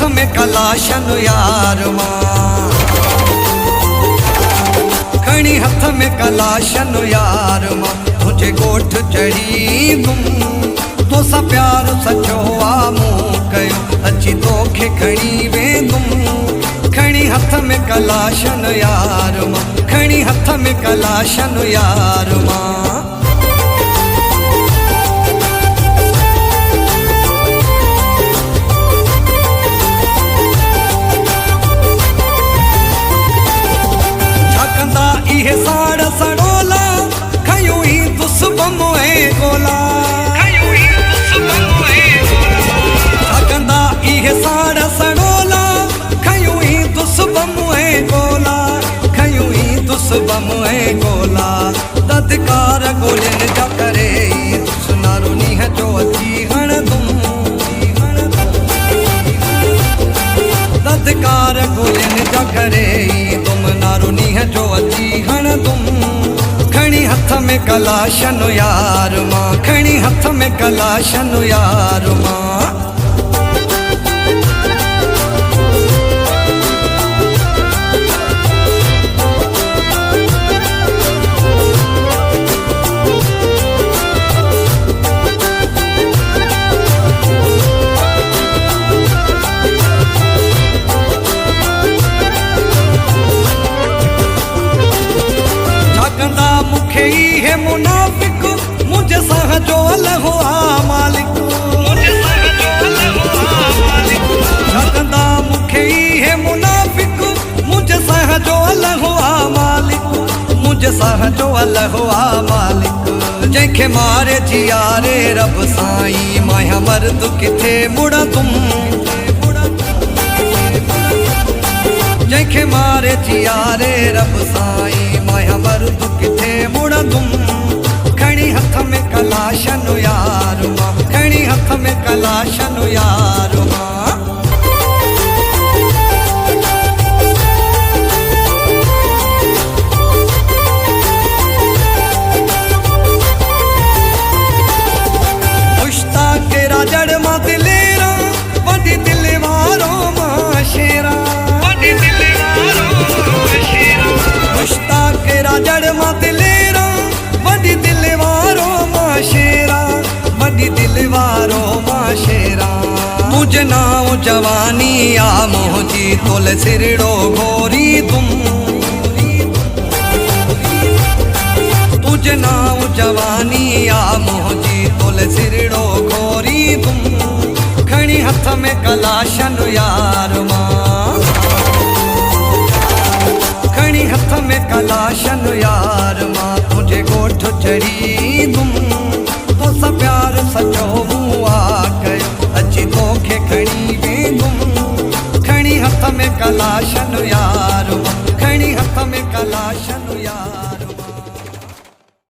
में कलाशन यार मां, खणी हथ में कलाशन यार मां, तुझे गोठ चढ़ी तुम तो सा प्यार सचो आमू कयो, अची तोखे खणी वेंदुम। खणी हथ में कलाशन यार मां, खणी हथ में कलाशन यार मां। झाकंदा इहे साड़ सड़ोला, खयूं ही दुस्बम ऐं गोला, झाकंदा इहे साड़ सड़ोला, खयूं ही दुस्बम ऐं गोला, खयूं ही दुस्बम ऐं गोला। ददकार गोलिन जा करे सुनारो नीह जो अची हण तुम, ददकार गोलिन जा करे तुम नारो नीह जो अची हण तुम। खणी हथ में कलाशन यार मां, खणी हथ में कलाशन यार मां। मुखे ही मुनाफिक मुझे सह जो अलग हुआ मालिक, झकंदा मुखे ही मुनाफिक मुझे सह जो अलग हुआ मालिक, मुझे सह जो अलग हुआ मालिक। जंहिंखे मारे जियारे रब साईं, माया मर्द किथे मुड़ा तुम, जंहिंखे मारे जियारे रब साईं, माया मर्द किथे मुड़ा तुम। खणी हथ में कलाशन यार मां, खणी हथ में कलाशन यार मां। मुश्ताक राजड़ मां दिलेरा, वॾी दिल वारो मां शेरा, मुश्ताक राजड़ मां दिलेरा, वॾी दिल वारो मां शेरा, वॾी दिल वारो मां शेरा। तुझे नाव जवानी आ मोहजी तोले सिरड़ो घोरी तुम, तुझे नाव जवानी आ मोहजी तोले सिरड़ो घोरी तुम। खणी हथ में कलाशन यार मां, खणी हथ में कलाशन यार मां, तुझे गोठ चढ़ी तुम तो सा प्यार सचो हुआ कयो, अची तोखे खणी वेंदुम। खणी हथ में कलाशन यार